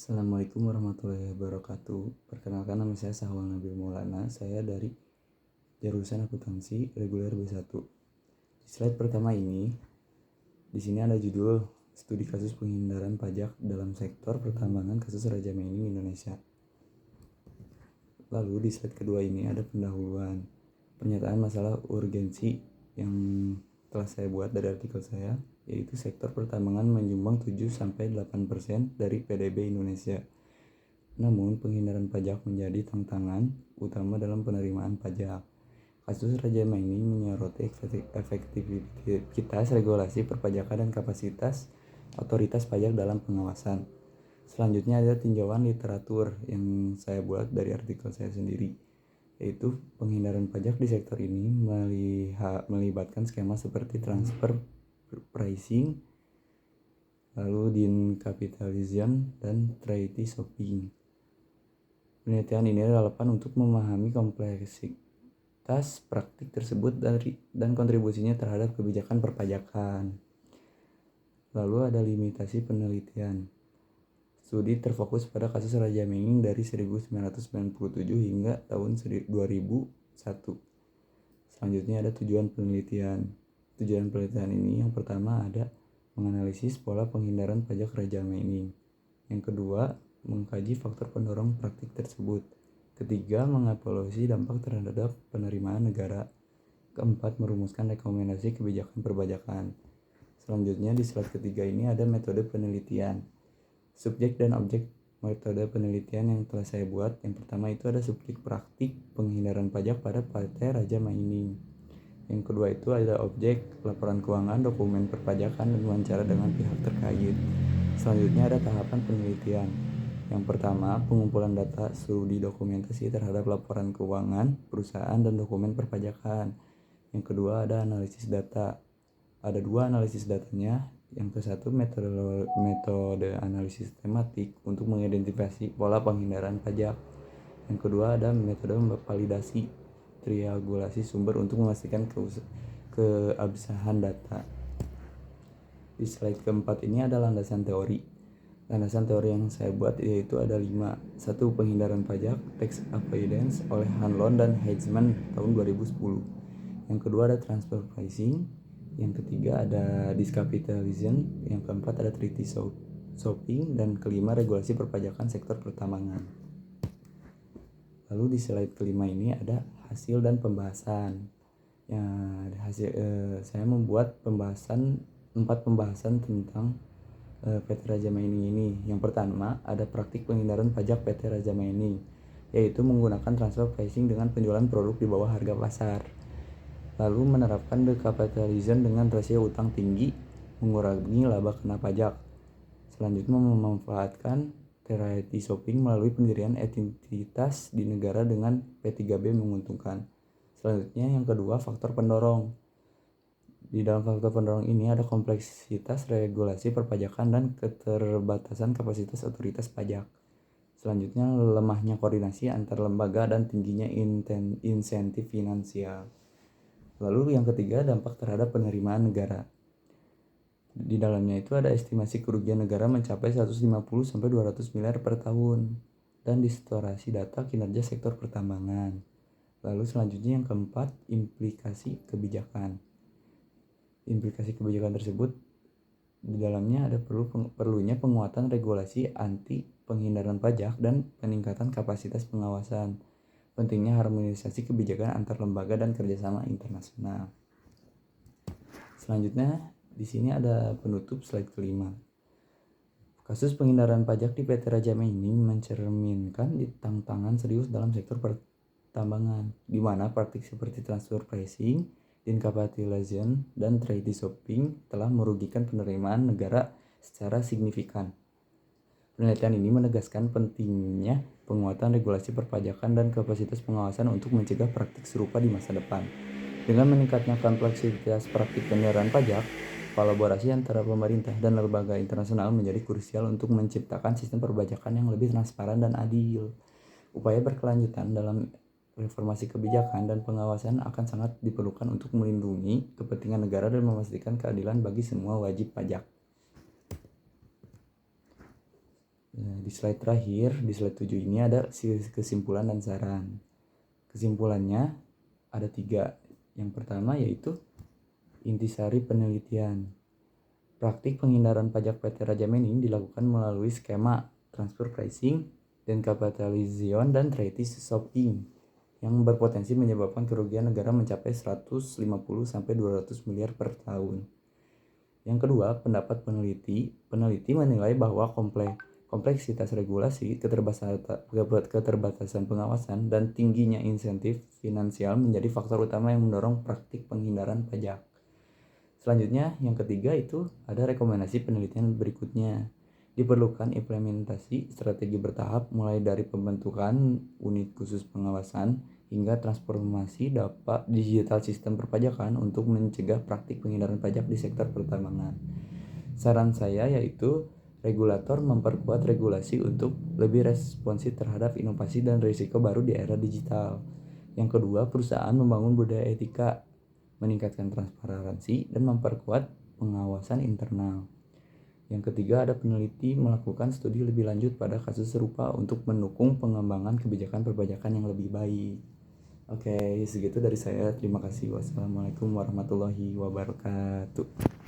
Assalamualaikum warahmatullahi wabarakatuh. Perkenalkan, nama saya Sahwal Nabil Maulana. Saya dari jurusan akuntansi reguler B1. Di slide pertama ini, di sini ada judul studi kasus penghindaran pajak dalam sektor pertambangan kasus Raja Mining Indonesia. Lalu di slide kedua ini ada pendahuluan pernyataan masalah urgensi yang telah saya buat dari artikel saya, yaitu sektor pertambangan menyumbang 7-8% dari PDB Indonesia. Namun, penghindaran pajak menjadi tantangan utama dalam penerimaan pajak. Kasus Raja Mining menyoroti efektivitas regulasi perpajakan dan kapasitas otoritas pajak dalam pengawasan. Selanjutnya ada tinjauan literatur yang saya buat dari artikel saya sendiri, yaitu penghindaran pajak di sektor ini melibatkan skema seperti transfer pricing, lalu din capitalization, dan treaty shopping. Penelitian ini relevan untuk memahami kompleksitas praktik tersebut dan kontribusinya terhadap kebijakan perpajakan. Lalu ada limitasi penelitian. Studi terfokus pada kasus Raja Mining dari 1997 hingga tahun 2001. Selanjutnya ada tujuan penelitian. Tujuan penelitian ini yang pertama ada menganalisis pola penghindaran pajak Raja Mining. Yang kedua, mengkaji faktor pendorong praktik tersebut. Ketiga, mengevaluasi dampak terhadap penerimaan negara. Keempat, merumuskan rekomendasi kebijakan perpajakan. Selanjutnya di slide ketiga ini ada metode penelitian. Subjek dan objek metode penelitian yang telah saya buat. Yang pertama itu ada subjek praktik penghindaran pajak pada PT Raja Mining. Yang kedua itu ada objek laporan keuangan, dokumen perpajakan, dan wawancara dengan pihak terkait. Selanjutnya ada tahapan penelitian. Yang pertama, pengumpulan data studi dokumentasi terhadap laporan keuangan, perusahaan, dan dokumen perpajakan. Yang kedua ada analisis data. Ada dua analisis datanya. Yang ke satu metode analisis tematik untuk mengidentifikasi pola penghindaran pajak. Yang kedua ada metode validasi triangulasi sumber untuk memastikan keabsahan data. Di slide keempat ini ada landasan teori. Landasan teori yang saya buat yaitu ada 5. 1. Penghindaran pajak tax avoidance oleh Hanlon dan Heizman tahun 2010. Yang kedua ada transfer pricing. Yang ketiga ada discapitalization. Yang keempat ada treaty shopping. Dan kelima regulasi perpajakan sektor pertambangan. Lalu di slide kelima ini ada hasil dan pembahasan. Saya membuat 4 pembahasan tentang PT Raja Mining ini. Yang pertama ada praktik penghindaran pajak PT Raja Mining, yaitu menggunakan transfer pricing dengan penjualan produk di bawah harga pasar. Lalu menerapkan decapitalization dengan rasio utang tinggi, mengurangi laba kena pajak. Selanjutnya memanfaatkan treaty shopping melalui pendirian entitas di negara dengan P3B menguntungkan. Selanjutnya yang kedua, faktor pendorong. Di dalam faktor pendorong ini ada kompleksitas regulasi perpajakan dan keterbatasan kapasitas otoritas pajak. Selanjutnya lemahnya koordinasi antar lembaga dan tingginya insentif finansial. Lalu yang ketiga, dampak terhadap penerimaan negara. Di dalamnya itu ada estimasi kerugian negara mencapai 150-200 miliar per tahun dan distorsi data kinerja sektor pertambangan. Lalu selanjutnya yang keempat, implikasi kebijakan. Implikasi kebijakan tersebut di dalamnya ada perlunya penguatan regulasi anti penghindaran pajak dan peningkatan kapasitas pengawasan. Pentingnya harmonisasi kebijakan antar lembaga dan kerjasama internasional. Selanjutnya di sini ada penutup slide kelima. Kasus penghindaran pajak di PT Raja Mining mencerminkan tantangan serius dalam sektor pertambangan, di mana praktik seperti transfer pricing, decapitalization, dan treaty shopping telah merugikan penerimaan negara secara signifikan. Penelitian ini menegaskan pentingnya penguatan regulasi perpajakan dan kapasitas pengawasan untuk mencegah praktik serupa di masa depan. Dengan meningkatnya kompleksitas praktik penghindaran pajak, kolaborasi antara pemerintah dan lembaga internasional menjadi krusial untuk menciptakan sistem perpajakan yang lebih transparan dan adil. Upaya berkelanjutan dalam reformasi kebijakan dan pengawasan akan sangat diperlukan untuk melindungi kepentingan negara dan memastikan keadilan bagi semua wajib pajak. Di slide terakhir, di slide 7 ini ada kesimpulan dan saran. Kesimpulannya ada 3. Yang pertama yaitu intisari penelitian. Praktik penghindaran pajak PT Raja Mening dilakukan melalui skema transfer pricing dan capitalization dan treaty swapping yang berpotensi menyebabkan kerugian negara mencapai 150 sampai 200 miliar per tahun. Yang kedua, pendapat peneliti. Peneliti menilai bahwa kompleksitas regulasi, keterbatasan pengawasan, dan tingginya insentif finansial menjadi faktor utama yang mendorong praktik penghindaran pajak. Selanjutnya, yang ketiga itu ada rekomendasi penelitian berikutnya. Diperlukan implementasi strategi bertahap mulai dari pembentukan unit khusus pengawasan hingga transformasi digital sistem perpajakan untuk mencegah praktik penghindaran pajak di sektor pertambangan. Saran saya yaitu regulator memperkuat regulasi untuk lebih responsif terhadap inovasi dan risiko baru di era digital. Yang kedua, perusahaan membangun budaya etika, meningkatkan transparansi, dan memperkuat pengawasan internal. Yang ketiga, ada peneliti melakukan studi lebih lanjut pada kasus serupa untuk mendukung pengembangan kebijakan perpajakan yang lebih baik. Oke, segitu dari saya. Terima kasih. Wassalamualaikum warahmatullahi wabarakatuh.